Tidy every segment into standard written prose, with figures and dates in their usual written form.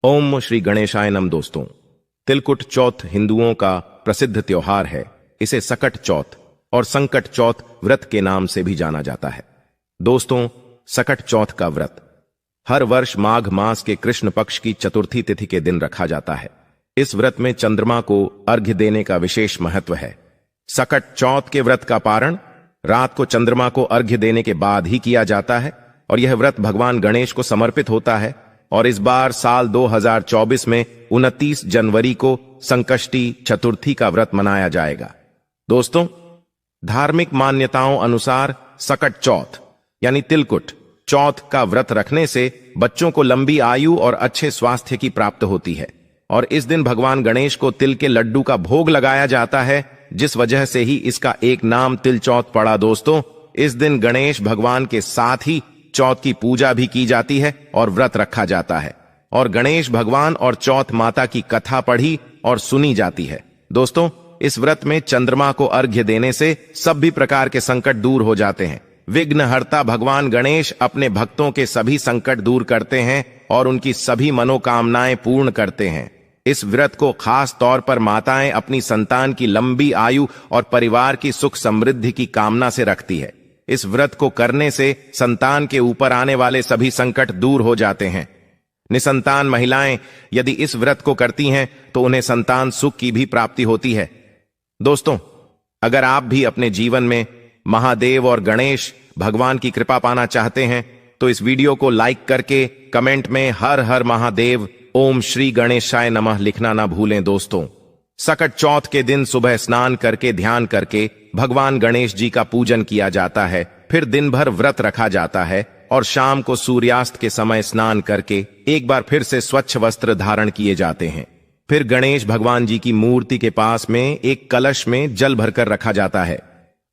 ओम श्री गणेशाय नमः। दोस्तों, तिलकुट चौथ हिंदुओं का प्रसिद्ध त्योहार है। इसे सकट चौथ और संकट चौथ व्रत के नाम से भी जाना जाता है। दोस्तों, सकट चौथ का व्रत हर वर्ष माघ मास के कृष्ण पक्ष की चतुर्थी तिथि के दिन रखा जाता है। इस व्रत में चंद्रमा को अर्घ्य देने का विशेष महत्व है। सकट चौथ के व्रत का पारण रात को चंद्रमा को अर्घ्य देने के बाद ही किया जाता है और यह व्रत भगवान गणेश को समर्पित होता है। और इस बार साल 2024 में 29 जनवरी को संकष्टी चतुर्थी का व्रत मनाया जाएगा। दोस्तों, धार्मिक मान्यताओं अनुसार सकट चौथ यानी तिलकुट चौथ का व्रत रखने से बच्चों को लंबी आयु और अच्छे स्वास्थ्य की प्राप्त होती है। और इस दिन भगवान गणेश को तिल के लड्डू का भोग लगाया जाता है, जिस वजह से ही इसका एक नाम तिल चौथ पड़ा। दोस्तों, इस दिन गणेश भगवान के साथ ही चौथ की पूजा भी की जाती है और व्रत रखा जाता है और गणेश भगवान और चौथ माता की कथा पढ़ी और सुनी जाती है। दोस्तों, इस व्रत में चंद्रमा को अर्घ्य देने से सभी प्रकार के संकट दूर हो जाते हैं। विघ्नहर्ता भगवान गणेश अपने भक्तों के सभी संकट दूर करते हैं और उनकी सभी मनोकामनाएं पूर्ण करते हैं। इस व्रत को खास तौर पर माताएं अपनी संतान की लंबी आयु और परिवार की सुख समृद्धि की कामना से रखती है। इस व्रत को करने से संतान के ऊपर आने वाले सभी संकट दूर हो जाते हैं। निसंतान महिलाएं यदि इस व्रत को करती हैं तो उन्हें संतान सुख की भी प्राप्ति होती है। दोस्तों, अगर आप भी अपने जीवन में महादेव और गणेश भगवान की कृपा पाना चाहते हैं तो इस वीडियो को लाइक करके कमेंट में हर हर महादेव ओम श्री गणेशाय नमः लिखना ना भूलें। दोस्तों, सकट चौथ के दिन सुबह स्नान करके ध्यान करके भगवान गणेश जी का पूजन किया जाता है। फिर दिन भर व्रत रखा जाता है और शाम को सूर्यास्त के समय स्नान करके एक बार फिर से स्वच्छ वस्त्र धारण किए जाते हैं। फिर गणेश भगवान जी की मूर्ति के पास में एक कलश में जल भरकर रखा जाता है।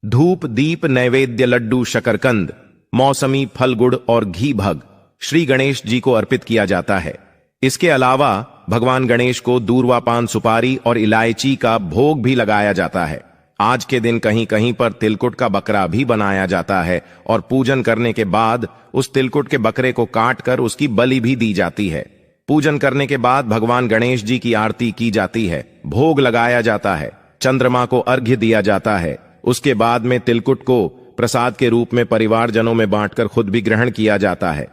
धूप दीप नैवेद्य लड्डू शकरकंद मौसमी फल गुड़ और घी भग श्री गणेश जी को अर्पित किया जाता है। इसके अलावा भगवान गणेश को दूर्वा पान सुपारी और इलायची का भोग भी लगाया जाता है। आज के दिन कहीं कहीं पर तिलकुट का बकरा भी बनाया जाता है और पूजन करने के बाद उस तिलकुट के बकरे को काट कर उसकी बलि भी दी जाती है। पूजन करने के बाद भगवान गणेश जी की आरती की जाती है, भोग लगाया जाता है, चंद्रमा को अर्घ्य दिया जाता है। उसके बाद में तिलकुट को प्रसाद के रूप में परिवारजनों में बांटकर खुद भी ग्रहण किया जाता है।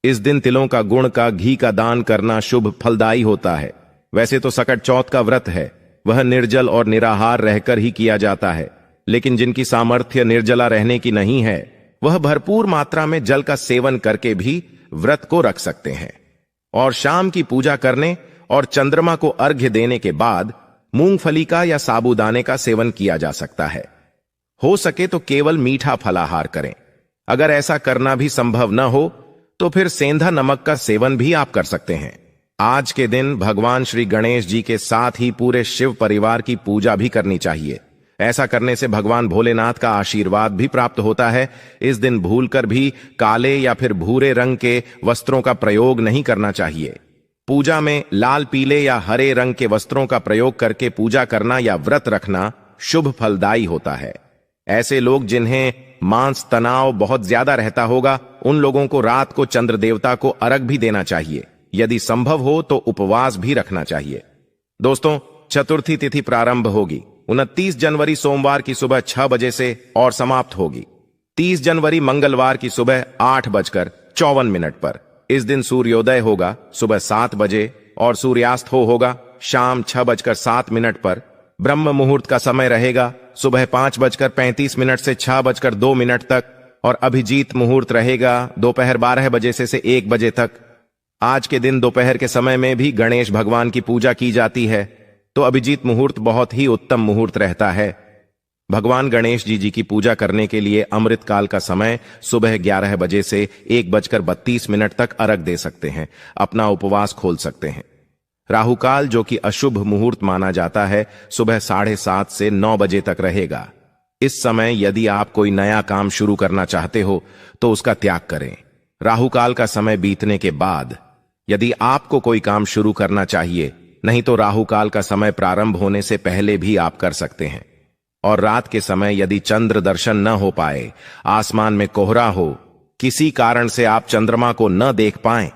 इस दिन तिलों का गुण का घी का दान करना शुभ फलदायी होता है। वैसे तो सकट चौथ का व्रत है वह निर्जल और निराहार रहकर ही किया जाता है, लेकिन जिनकी सामर्थ्य निर्जला रहने की नहीं है वह भरपूर मात्रा में जल का सेवन करके भी व्रत को रख सकते हैं। और शाम की पूजा करने और चंद्रमा को अर्घ्य देने के बाद मूंगफली का या साबूदाने का सेवन किया जा सकता है। हो सके तो केवल मीठा फलाहार करें। अगर ऐसा करना भी संभव न हो तो फिर सेंधा नमक का सेवन भी आप कर सकते हैं। आज के दिन भगवान श्री गणेश जी के साथ ही पूरे शिव परिवार की पूजा भी करनी चाहिए। ऐसा करने से भगवान भोलेनाथ का आशीर्वाद भी प्राप्त होता है। इस दिन भूलकर भी काले या फिर भूरे रंग के वस्त्रों का प्रयोग नहीं करना चाहिए। पूजा में लाल पीले या हरे रंग के वस्त्रों का प्रयोग करके पूजा करना या व्रत रखना शुभ फलदायी होता है। ऐसे लोग जिन्हें मांस तनाव बहुत ज्यादा रहता होगा उन लोगों को रात को चंद्र देवता को अर्घ भी देना चाहिए। यदि संभव हो तो उपवास भी रखना चाहिए। दोस्तों, चतुर्थी तिथि प्रारंभ होगी 29 जनवरी सोमवार की सुबह 6 बजे से और समाप्त होगी 30 जनवरी मंगलवार की सुबह 8:54 पर। इस दिन सूर्योदय होगा सुबह 7 बजे और सूर्यास्त होगा शाम 6:07 पर। ब्रह्म मुहूर्त का समय रहेगा सुबह 5:35 से 6:02 तक और अभिजीत मुहूर्त रहेगा दोपहर 12 बजे से 1 बजे तक। आज के दिन दोपहर के समय में भी गणेश भगवान की पूजा की जाती है, तो अभिजीत मुहूर्त बहुत ही उत्तम मुहूर्त रहता है। भगवान गणेश जी की पूजा करने के लिए अमृत काल का समय सुबह 11 बजे से 1:32 तक अर्घ दे सकते हैं, अपना उपवास खोल सकते हैं। राहुकाल जो कि अशुभ मुहूर्त माना जाता है सुबह 7:30 से 9 बजे तक रहेगा। इस समय यदि आप कोई नया काम शुरू करना चाहते हो तो उसका त्याग करें। राहुकाल का समय बीतने के बाद यदि आपको कोई काम शुरू करना चाहिए, नहीं तो राहुकाल का समय प्रारंभ होने से पहले भी आप कर सकते हैं। और रात के समय यदि चंद्र दर्शन न हो पाए, आसमान में कोहरा हो, किसी कारण से आप चंद्रमा को न देख पाएं,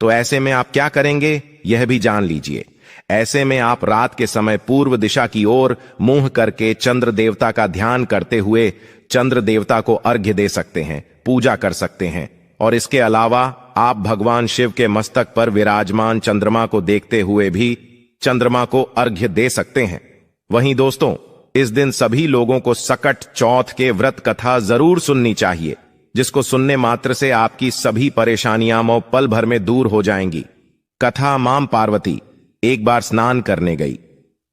तो ऐसे में आप क्या करेंगे? यह भी जान लीजिए। ऐसे में आप रात के समय पूर्व दिशा की ओर मुंह करके चंद्र देवता का ध्यान करते हुए चंद्र देवता को अर्घ्य दे सकते हैं, पूजा कर सकते हैं। और इसके अलावा आप भगवान शिव के मस्तक पर विराजमान चंद्रमा को देखते हुए भी चंद्रमा को अर्घ्य दे सकते हैं। वहीं दोस्तों, इस दिन सभी लोगों को सकट चौथ के व्रत कथा जरूर सुननी चाहिए, जिसको सुनने मात्र से आपकी सभी परेशानियां पल भर में दूर हो जाएंगी। कथा। मां पार्वती एक बार स्नान करने गई।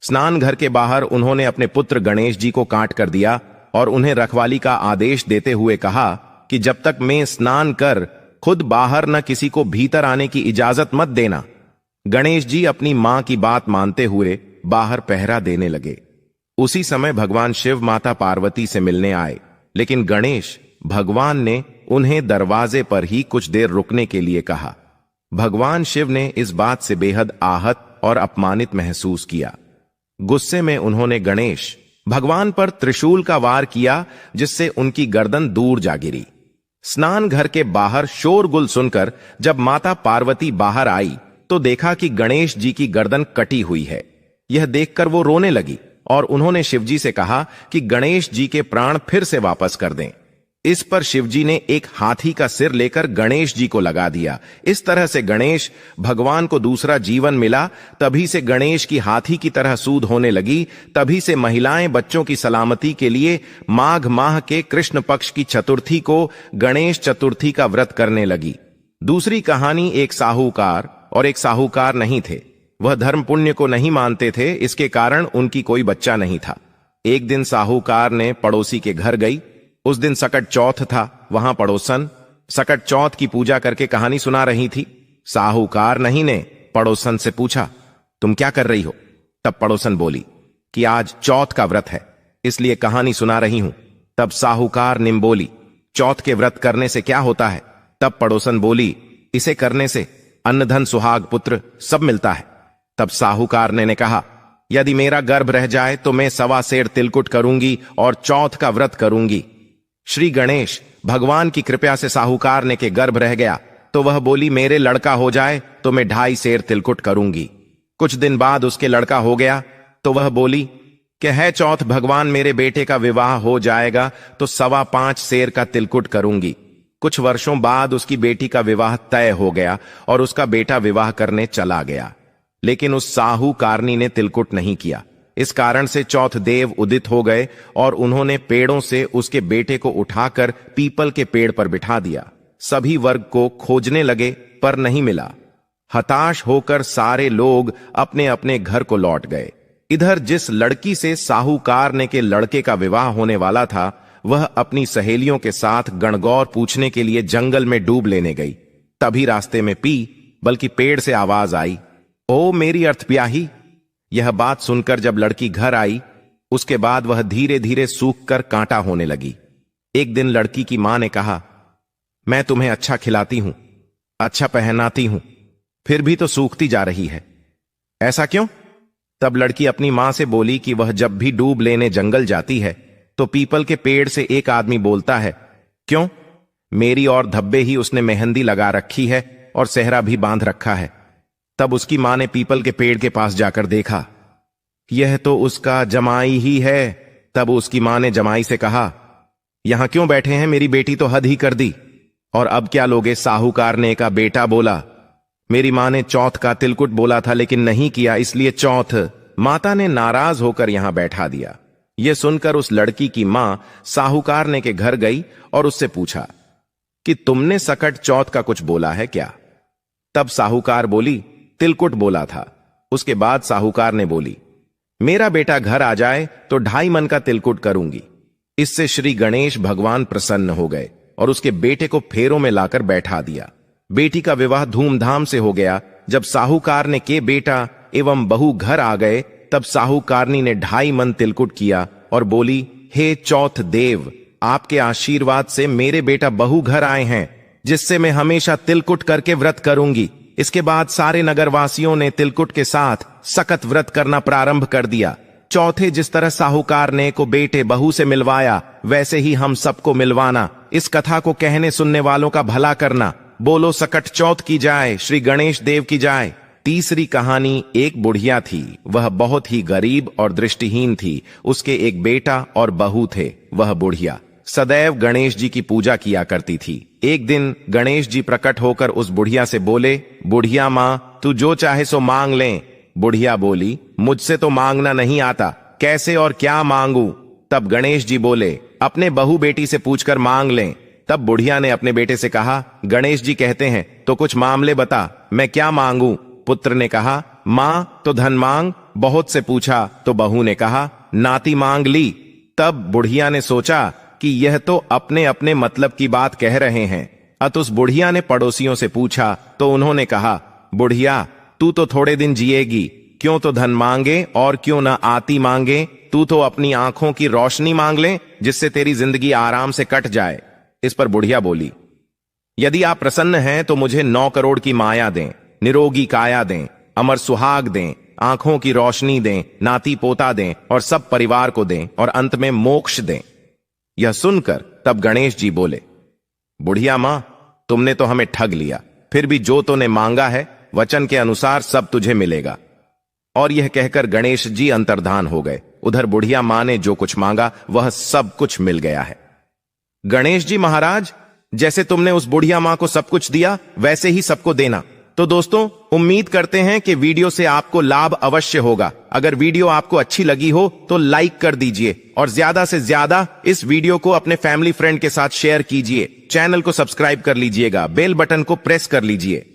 स्नान घर के बाहर उन्होंने अपने पुत्र गणेश जी को काट कर दिया और उन्हें रखवाली का आदेश देते हुए कहा कि जब तक मैं स्नान कर खुद बाहर न किसी को भीतर आने की इजाजत मत देना। गणेश जी अपनी मां की बात मानते हुए बाहर पहरा देने लगे। उसी समय भगवान शिव माता पार्वती से मिलने आए, लेकिन गणेश भगवान ने उन्हें दरवाजे पर ही कुछ देर रुकने के लिए कहा। भगवान शिव ने इस बात से बेहद आहत और अपमानित महसूस किया। गुस्से में उन्होंने गणेश भगवान पर त्रिशूल का वार किया, जिससे उनकी गर्दन दूर जा गिरी। स्नान घर के बाहर शोरगुल सुनकर जब माता पार्वती बाहर आई तो देखा कि गणेश जी की गर्दन कटी हुई है। यह देखकर वो रोने लगी और उन्होंने शिवजी से कहा कि गणेश जी के प्राण फिर से वापस कर दें। इस पर शिवजी ने एक हाथी का सिर लेकर गणेश जी को लगा दिया। इस तरह से गणेश भगवान को दूसरा जीवन मिला। तभी से गणेश की हाथी की तरह सूंद होने लगी। तभी से महिलाएं बच्चों की सलामती के लिए माघ माह के कृष्ण पक्ष की चतुर्थी को गणेश चतुर्थी का व्रत करने लगी। दूसरी कहानी, एक साहूकार और एक साहूकार नहीं थे। वह धर्म पुण्य को नहीं मानते थे, इसके कारण उनकी कोई बच्चा नहीं था। एक दिन साहूकार ने पड़ोसी के घर गई। उस दिन सकट चौथ था। वहां पड़ोसन सकट चौथ की पूजा करके कहानी सुना रही थी। साहूकार नहीं ने पड़ोसन से पूछा, तुम क्या कर रही हो? तब पड़ोसन बोली कि आज चौथ का व्रत है, इसलिए कहानी सुना रही हूं। तब साहूकार निम बोली, चौथ के व्रत करने से क्या होता है? तब पड़ोसन बोली, इसे करने से अन्न धन सुहाग पुत्र सब मिलता है। तब साहूकार ने कहा, यदि मेरा गर्भ रह जाए तो मैं 1.25 सेर तिलकुट करूंगी और चौथ का व्रत करूंगी। श्री गणेश भगवान की कृपा से साहूकार ने के गर्भ रह गया तो वह बोली, मेरे लड़का हो जाए तो मैं 2.5 सेर तिलकुट करूंगी। कुछ दिन बाद उसके लड़का हो गया तो वह बोली कि है चौथ भगवान मेरे बेटे का विवाह हो जाएगा तो 5.25 सेर का तिलकुट करूंगी। कुछ वर्षों बाद उसकी बेटी का विवाह तय हो गया और उसका बेटा विवाह करने चला गया, लेकिन उस साहूकारनी ने तिलकुट नहीं किया। इस कारण से चौथ देव उदित हो गए और उन्होंने पेड़ों से उसके बेटे को उठाकर पीपल के पेड़ पर बिठा दिया। सभी वर्ग को खोजने लगे पर नहीं मिला। हताश होकर सारे लोग अपने अपने घर को लौट गए। इधर जिस लड़की से साहूकार ने के लड़के का विवाह होने वाला था, वह अपनी सहेलियों के साथ गणगौर पूछने के लिए जंगल में डूब लेने गई। तभी रास्ते में बल्कि पेड़ से आवाज आई, ओ मेरी अर्थब्याही। यह बात सुनकर जब लड़की घर आई, उसके बाद वह धीरे धीरे सूख कर कांटा होने लगी। एक दिन लड़की की मां ने कहा, मैं तुम्हें अच्छा खिलाती हूं, अच्छा पहनाती हूं, फिर भी तो सूखती जा रही है, ऐसा क्यों? तब लड़की अपनी मां से बोली कि वह जब भी डूब लेने जंगल जाती है तो पीपल के पेड़ से एक आदमी बोलता है, क्यों? मेरी और धब्बे ही उसने मेहंदी लगा रखी है और सेहरा भी बांध रखा है। तब उसकी मां ने पीपल के पेड़ के पास जाकर देखा, यह तो उसका जमाई ही है। तब उसकी मां ने जमाई से कहा, यहां क्यों बैठे हैं? मेरी बेटी तो हद ही कर दी, और अब क्या लोगे? साहूकार ने का बेटा बोला, मेरी मां ने चौथ का तिलकुट बोला था लेकिन नहीं किया, इसलिए चौथ। माता ने नाराज होकर यहां बैठा दिया। यह सुनकर उस लड़की की मां साहूकार ने के घर गई और उससे पूछा कि तुमने सकट चौथ का कुछ बोला है क्या? तब साहूकार बोली, तिलकुट बोला था। उसके बाद साहूकार ने बोली, मेरा बेटा घर आ जाए तो 2.5 मन का तिलकुट करूंगी। इससे श्री गणेश भगवान प्रसन्न हो गए और उसके बेटे को फेरों में लाकर बैठा दिया। बेटी का विवाह धूमधाम से हो गया। जब साहूकार ने के बेटा एवं बहू घर आ गए, तब साहूकारनी ने 2.5 मन तिलकुट किया और बोली, हे चौथ देव, आपके आशीर्वाद से मेरे बेटा बहू घर आए हैं, जिससे मैं हमेशा तिलकुट करके व्रत करूंगी। इसके बाद सारे नगरवासियों ने तिलकुट के साथ सकत व्रत करना प्रारंभ कर दिया। चौथे जिस तरह साहूकार ने को बेटे बहू से मिलवाया, वैसे ही हम सबको मिलवाना। इस कथा को कहने सुनने वालों का भला करना। बोलो सकट चौथ की जाए, श्री गणेश देव की जाए। तीसरी कहानी, एक बुढ़िया थी। वह बहुत ही गरीब और दृष्टिहीन थी। उसके एक बेटा और बहू थे। वह बुढ़िया सदैव गणेश जी की पूजा किया करती थी। एक दिन गणेश जी प्रकट होकर उस बुढ़िया से बोले, बुढ़िया मां, तू जो चाहे सो मांग ले। बुढ़िया बोली, मुझसे तो मांगना नहीं आता, कैसे और क्या मांगू। तब गणेश जी बोले, अपने बहू बेटी से पूछकर मांग लें। तब बुढ़िया ने अपने बेटे से कहा, गणेश जी कहते हैं तो कुछ मामले बता, मैं क्या मांगू। पुत्र ने कहा, मां तो धन मांग। बहुत से पूछा तो बहू ने कहा, नाती मांग ली। तब बुढ़िया ने सोचा कि यह तो अपने अपने मतलब की बात कह रहे हैं। अत उस बुढ़िया ने पड़ोसियों से पूछा तो उन्होंने कहा, बुढ़िया तू तो थोड़े दिन जिएगी, क्यों तो धन मांगे और क्यों ना आती मांगे। तू तो अपनी आंखों की रोशनी मांग ले, जिससे तेरी जिंदगी आराम से कट जाए। इस पर बुढ़िया बोली, यदि आप प्रसन्न हैं तो मुझे 9 करोड़ की माया दें, निरोगी काया दें, अमर सुहाग दें, आंखों की रोशनी दें, नाती पोता दें और सब परिवार को दें और अंत में मोक्ष दें। यह सुनकर तब गणेश जी बोले, बुढ़िया मां, तुमने तो हमें ठग लिया। फिर भी जो तूने मांगा है वचन के अनुसार सब तुझे मिलेगा। और यह कहकर गणेश जी अंतर्धान हो गए। उधर बुढ़िया मां ने जो कुछ मांगा वह सब कुछ मिल गया है। गणेश जी महाराज, जैसे तुमने उस बुढ़िया मां को सब कुछ दिया वैसे ही सबको देना। तो दोस्तों, उम्मीद करते हैं कि वीडियो से आपको लाभ अवश्य होगा। अगर वीडियो आपको अच्छी लगी हो तो लाइक कर दीजिए और ज्यादा से ज्यादा इस वीडियो को अपने फैमिली फ्रेंड के साथ शेयर कीजिए। चैनल को सब्सक्राइब कर लीजिएगा, बेल बटन को प्रेस कर लीजिए।